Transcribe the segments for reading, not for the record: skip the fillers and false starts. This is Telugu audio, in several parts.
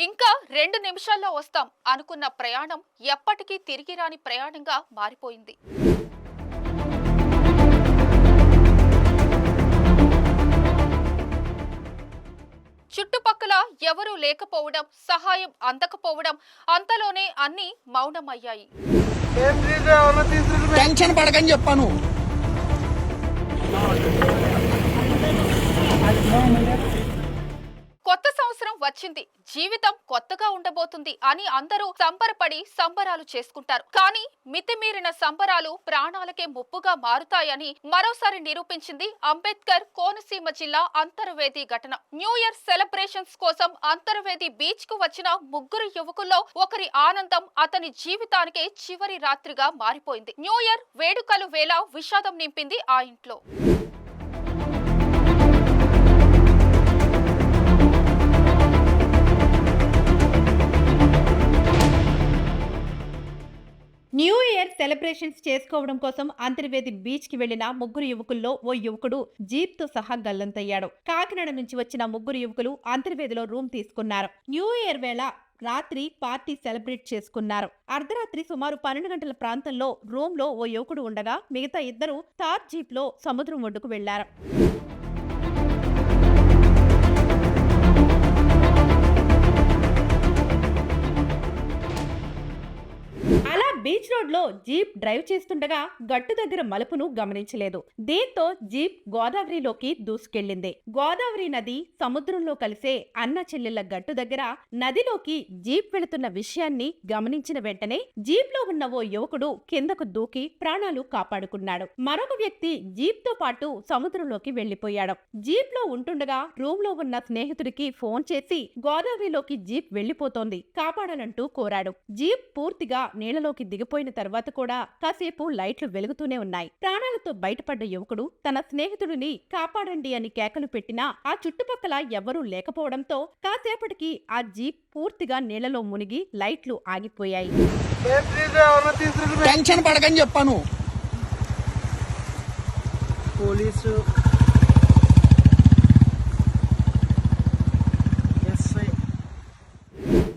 ఇంకా 2 నిమిషాల్లో వస్తాం అనుకున్న ప్రయాణం ఎప్పటికీ తిరిగి రాని ప్రయాణంగా మారిపోయింది. చుట్టుపక్కల ఎవరూ లేకపోవడం, సహాయం అందకపోవడం, అంతలోనే అన్నీ మౌనమయ్యాయి. టెన్షన్ పడకని చెప్పాను. కొత్త సంవత్సరం వచ్చింది, జీవితం కొత్తగా ఉండబోతుంది అని అందరూ సంబరపడి సంబరాలు చేసుకుంటారు. కానీ మితిమీరిన సంబరాలు ప్రాణాలకే ముప్పుగా మారుతాయని మరోసారి నిరూపించింది అంబేద్కర్ కోనసీమ జిల్లా అంతర్వేది ఘటన. న్యూ ఇయర్ సెలబ్రేషన్స్ కోసం అంతర్వేది బీచ్ కు వచ్చిన ముగ్గురు యువకుల్లో ఒకరి ఆనందం అతని జీవితానికే చివరి రాత్రిగా మారిపోయింది. న్యూ ఇయర్ వేడుకలు వేళ విషాదం నింపింది ఆ ఇంట్లో. న్యూ ఇయర్ సెలబ్రేషన్స్ చేసుకోవడం కోసం అంతర్వేది బీచ్ కి వెళ్లిన ముగ్గురు యువకుల్లో ఓ యువకుడు జీప్ తో సహా గల్లంతయ్యాడు. కాకినాడ నుంచి వచ్చిన ముగ్గురు యువకులు అంతర్వేదిలో రూమ్ తీసుకున్నారు. న్యూ ఇయర్ వేళ రాత్రి పార్టీ సెలబ్రేట్ చేసుకున్నారు. అర్ధరాత్రి సుమారు 12 గంటల ప్రాంతంలో రూమ్ లో ఓ యువకుడు ఉండగా మిగతా ఇద్దరు థార్ జీప్ లో సముద్రం ఒడ్డుకు వెళ్లారు. అలా బీచ్ రోడ్ లో జీప్ డ్రైవ్ చేస్తుండగా గట్టు దగ్గర మలుపును గమనించలేదు. దీంతో జీప్ గోదావరిలోకి దూసుకెళ్లింది. గోదావరి నది సముద్రంలో కలిసే అన్న చెల్లెళ్ల గట్టు దగ్గర నదిలోకి జీప్ వెళుతున్న విషయాన్ని గమనించిన వెంటనే జీప్ లో ఉన్న ఓ యువకుడు కిందకు దూకి ప్రాణాలు కాపాడుకున్నాడు. మరొక వ్యక్తి జీప్ తో పాటు సముద్రంలోకి వెళ్లిపోయాడు. జీప్ లో ఉంటుండగా రూమ్ లో ఉన్న స్నేహితుడికి ఫోన్ చేసి గోదావరిలోకి జీప్ వెళ్లిపోతోంది, కాపాడాలంటూ కోరాడు. జీప్ పూర్తిగా నీళ్లలోకి దిగిపోయిన తర్వాత కూడా కాసేపు లైట్లు వెలుగుతూనే ఉన్నాయి. ప్రాణాలతో బయటపడ్డ యువకుడు తన స్నేహితుడిని కాపాడండి అని కేకలు పెట్టినా ఆ చుట్టుపక్కల ఎవరూ లేకపోవడంతో కాసేపటికి ఆ జీప్ పూర్తిగా నీళ్లలో మునిగి లైట్లు ఆగిపోయాయి. టెన్షన్ పడకని చెప్పాను. పోలీసు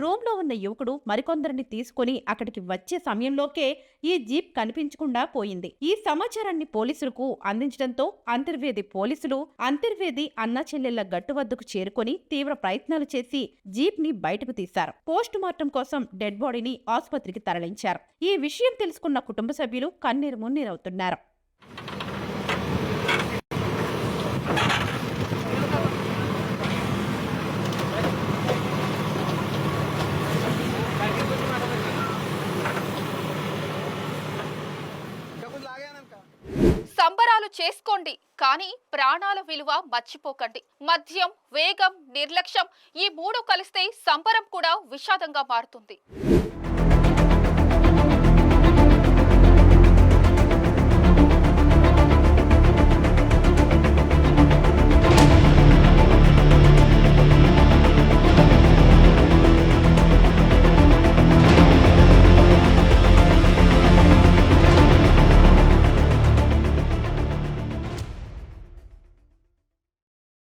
రూమ్ లో ఉన్న యువకుడు మరికొందరిని తీసుకుని అక్కడికి వచ్చే సమయంలోకే ఈ జీప్ కనిపించకుండా పోయింది. ఈ సమాచారాన్ని పోలీసులకు అందించడంతో అంతర్వేది పోలీసులు అంతర్వేది అన్న చెల్లెళ్ల గట్టు వద్దకు చేరుకొని తీవ్ర ప్రయత్నాలు చేసి జీప్ ని బయటకు తీశారు. పోస్ట్ మార్టం కోసం డెడ్ బాడీని ఆసుపత్రికి తరలించారు. ఈ విషయం తెలుసుకున్న కుటుంబ సభ్యులు కన్నీరు మున్నీరవుతున్నారు. సంబరాలు చేసుకోండి, కానీ ప్రాణాల విలువ మర్చిపోకండి. మద్యం, వేగం, నిర్లక్ష్యం ఈ మూడు కలిస్తే సంబరం కూడా విషాదంగా మారుతుంది.